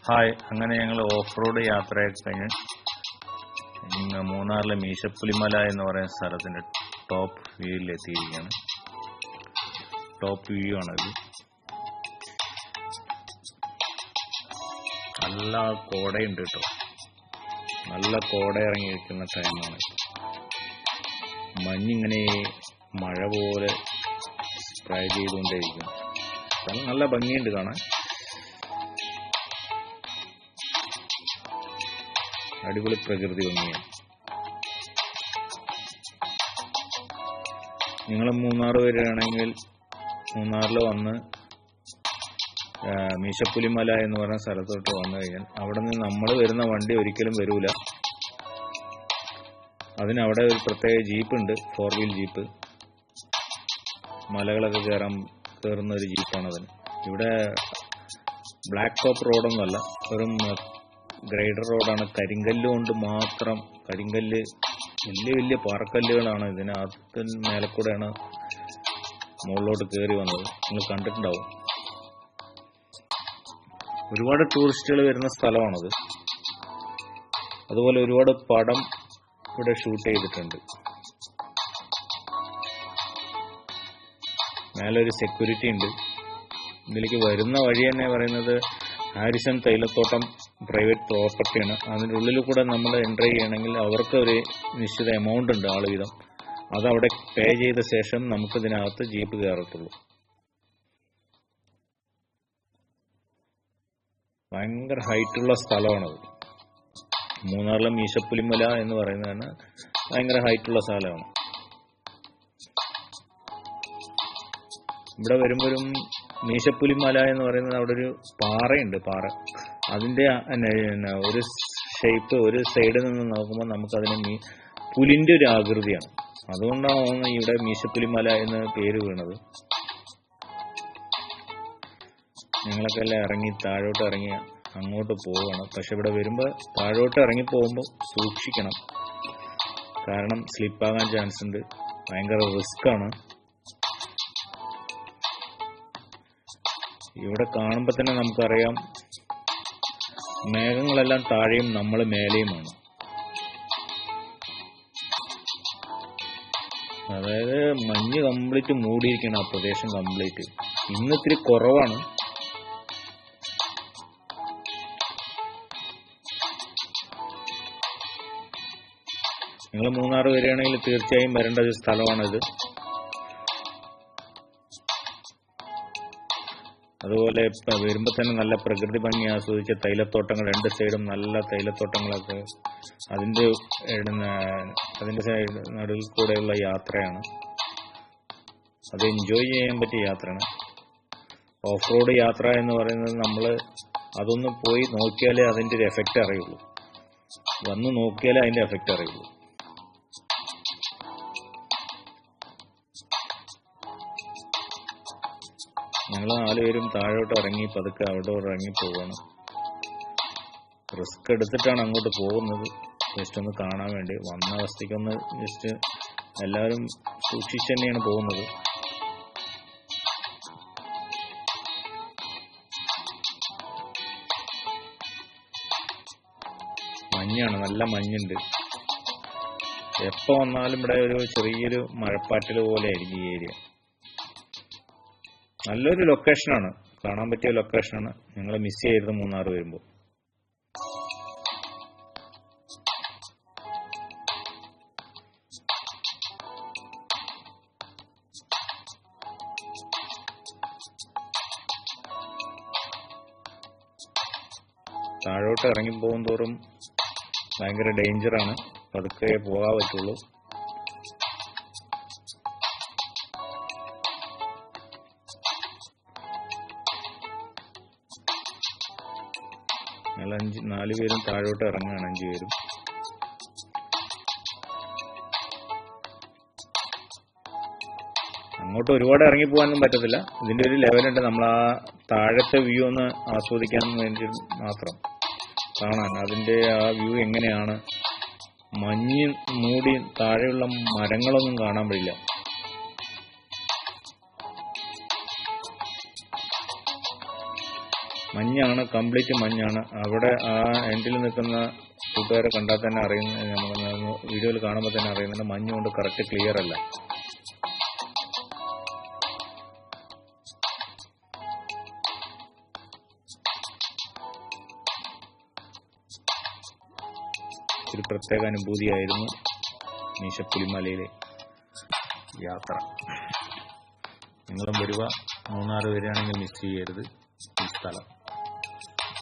Hi, അങ്ങനെ ഞങ്ങൾ off road യാത്രയൊക്കെ കഴിഞ്ഞ് മൂന്നാറിലെ മീശപ്പുലിമല എന്ന് പറയുന്ന സ്ഥലത്തിൻ്റെ ടോപ്പ് വ്യൂവിലെത്തിയിരിക്കുകയാണ്. ടോപ്പ് വ്യൂ ആണിത്. നല്ല കോടയുണ്ട് കേട്ടോ. നല്ല കോട ഇറങ്ങിയിരിക്കുന്ന ടൈമാണ്. മഞ്ഞിങ്ങനെ മഴ പോലെ സ്പ്രേ ചെയ്തുകൊണ്ടേയിരിക്കുന്നു. സ്ഥലം നല്ല ഭംഗിയുണ്ട് കാണാൻ. അടിപൊളി പ്രകൃതി ഭംഗിയാണ്. നിങ്ങൾ മൂന്നാർ വരികയാണെങ്കിൽ മൂന്നാറിൽ വന്ന് മീശപ്പുലിമല എന്ന് പറയുന്ന സ്ഥലത്തോട്ട് വന്നു കഴിഞ്ഞാൽ അവിടെ നിന്ന് നമ്മൾ വരുന്ന വണ്ടി ഒരിക്കലും വരൂല. അതിനവിടെ ഒരു പ്രത്യേക ജീപ്പുണ്ട്, 4 വീൽ ജീപ്പ്. മലകളൊക്കെ കയറുന്ന ഒരു ജീപ്പാണ് അതിന്. ഇവിടെ ബ്ലാക്ക് ടോപ്പ് റോഡൊന്നുമല്ല, വെറും ഗ്രൈഡർ റോഡാണ്. കരിങ്കല്ല് കൊണ്ട് മാത്രം, കരിങ്കല്ല് വലിയ വലിയ പാറക്കല്ലുകളാണ്. ഇതിനകത്ത് മേലെ കൂടെയാണ് മുകളിലോട്ട് കയറി വന്നത്. നിങ്ങൾ കണ്ടിട്ടുണ്ടാവും. ഒരുപാട് ടൂറിസ്റ്റുകൾ വരുന്ന സ്ഥലമാണത്. അതുപോലെ ഒരുപാട് പടം ഇവിടെ ഷൂട്ട് ചെയ്തിട്ടുണ്ട്. മേലെ ഒരു സെക്യൂരിറ്റി ഉണ്ട്. ഇതിലേക്ക് വരുന്ന വഴി തന്നെ പറയുന്നത് ഹാരിസൺ തൈലത്തോട്ടം പ്രൈവറ്റ് പ്രോപ്പർട്ടിയാണ്. അതിൻ്റെ ഉള്ളിൽ കൂടെ നമ്മൾ എൻ്റർ ചെയ്യണമെങ്കിൽ അവർക്ക് ഒരു നിശ്ചിത എമൗണ്ട് ഉണ്ട്, ആൾ വീതം. അതവിടെ പേ ചെയ്ത ശേഷം നമുക്കിതിനകത്ത് ജീപ്പ് കയറത്തുള്ളൂ. ഭയങ്കര ഹൈറ്റുള്ള സ്ഥലമാണത്. മൂന്നാറിലെ മീശപ്പുലിമല എന്ന് പറയുന്നതാണ് ഭയങ്കര ഹൈറ്റുള്ള സ്ഥലമാണ്. ഇവിടെ വരുമ്പോഴും മീശപ്പുലിമല എന്ന് പറയുന്നത് അവിടെ ഒരു പാറയുണ്ട്. അതിൻ്റെ ഒരു ഷേപ്പ്, ഒരു സൈഡിൽ നിന്ന് നോക്കുമ്പോൾ നമുക്കതിന് പുലിൻ്റെ ഒരു ആകൃതിയാണ്. അതുകൊണ്ടാണ് ഇവിടെ മീശപ്പുലിമല എന്ന് പേര് വീണത്. ഞങ്ങളൊക്കെ എല്ലാം ഇറങ്ങി താഴോട്ട് ഇറങ്ങി അങ്ങോട്ട് പോവുകയാണ്. പക്ഷെ ഇവിടെ വരുമ്പോൾ താഴോട്ട് ഇറങ്ങി പോകുമ്പോൾ സൂക്ഷിക്കണം, കാരണം സ്ലിപ്പാകാൻ ചാൻസ് ഉണ്ട്. ഭയങ്കര റിസ്ക്കാണ്. ഇവിടെ കാണുമ്പോൾ തന്നെ നമുക്കറിയാം, മേഘങ്ങളെല്ലാം താഴെയും നമ്മൾ മേലെയുമാണ്. അതായത് മഞ്ഞ് കംപ്ലീറ്റ് മൂടിയിരിക്കണം ആ പ്രദേശം കംപ്ലീറ്റ്. ഇന്ന് ഇത്തിരി കുറവാണ്. നിങ്ങൾ മൂന്നാർ വരികയാണെങ്കിൽ തീർച്ചയായും വരേണ്ട ഒരു സ്ഥലമാണിത്. അതുപോലെ വരുമ്പോൾ തന്നെ നല്ല പ്രകൃതി ഭംഗി ആസ്വദിച്ച തൈലത്തോട്ടങ്ങൾ, 2 സൈഡും നല്ല തൈലത്തോട്ടങ്ങളൊക്കെ. അതിൻ്റെ സൈഡ് നടുവിൽ കൂടെയുള്ള യാത്രയാണ്. അത് എൻജോയ് ചെയ്യാൻ പറ്റിയ യാത്രയാണ്. ഓഫ് റോഡ് യാത്ര എന്ന് പറയുന്നത് നമ്മൾ അതൊന്ന് പോയി നോക്കിയാലേ അതിൻ്റെ ഒരു എഫക്റ്റ് അറിയുള്ളൂ. വന്ന് നോക്കിയാലേ അതിൻ്റെ എഫക്റ്റ് അറിയുള്ളൂ. ഞങ്ങൾ 4 പേരും താഴോട്ട് ഇറങ്ങി പതുക്കെ അവിടെ ഇറങ്ങി പോവാണ്. റിസ്ക് എടുത്തിട്ടാണ് അങ്ങോട്ട് പോകുന്നത്, ജസ്റ്റ് ഒന്ന് കാണാൻ വേണ്ടി. വന്ന അവസ്ഥയ്ക്കൊന്ന് ജസ്റ്റ് എല്ലാവരും സൂക്ഷിച്ച് തന്നെയാണ് പോകുന്നത്. മഞ്ഞാണ്, നല്ല മഞ്ഞുണ്ട്. എപ്പോൾ വന്നാലും ഇവിടെ ഒരു ചെറിയൊരു മഴപ്പാറ്റൽ പോലെ ആയിരിക്കും ഈ ഏരിയ. നല്ലൊരു ലൊക്കേഷനാണ്, കാണാൻ പറ്റിയ ലൊക്കേഷനാണ്. നിങ്ങൾ മിസ് ചെയ്യരുത് മൂന്നാർ വരുമ്പോൾ. താഴോട്ട് ഇറങ്ങിപ്പോകും തോറും ഭയങ്കര ഡേഞ്ചറാണ്. പതുക്കെ പോകാൻ പറ്റുള്ളൂ. ഞങ്ങൾ 4 പേരും താഴോട്ട് ഇറങ്ങുകയാണ്, 5 പേരും. അങ്ങോട്ട് ഒരുപാട് ഇറങ്ങി പോകാനൊന്നും പറ്റത്തില്ല. ഇതിൻ്റെ ഒരു ലെവലുണ്ട്. നമ്മൾ ആ താഴത്തെ വ്യൂ ഒന്ന് ആസ്വദിക്കാൻ വേണ്ടി മാത്രം കാണാൻ. അതിൻ്റെ ആ വ്യൂ എങ്ങനെയാണ്, മഞ്ഞ് മൂടി താഴെയുള്ള മരങ്ങളൊന്നും കാണാൻ പറ്റില്ല. മഞ്ഞാണ്, കംപ്ലീറ്റ് മഞ്ഞാണ്. അവിടെ ആ എൻഡിൽ നിൽക്കുന്ന കൂട്ടുകാരെ കണ്ടാൽ തന്നെ അറിയുന്ന, നമുക്ക് വീഡിയോയിൽ കാണുമ്പോൾ തന്നെ അറിയുന്നുണ്ട് മഞ്ഞുകൊണ്ട് കറക്റ്റ് ക്ലിയർ അല്ല. ഒരു പ്രത്യേക അനുഭൂതിയായിരുന്നു മീശപ്പുലിമലയിലെ യാത്ര. നിങ്ങളും വരുക, മൂന്നാർ വരികയാണെങ്കിൽ മിസ് ചെയ്യരുത് ഈ സ്ഥലം.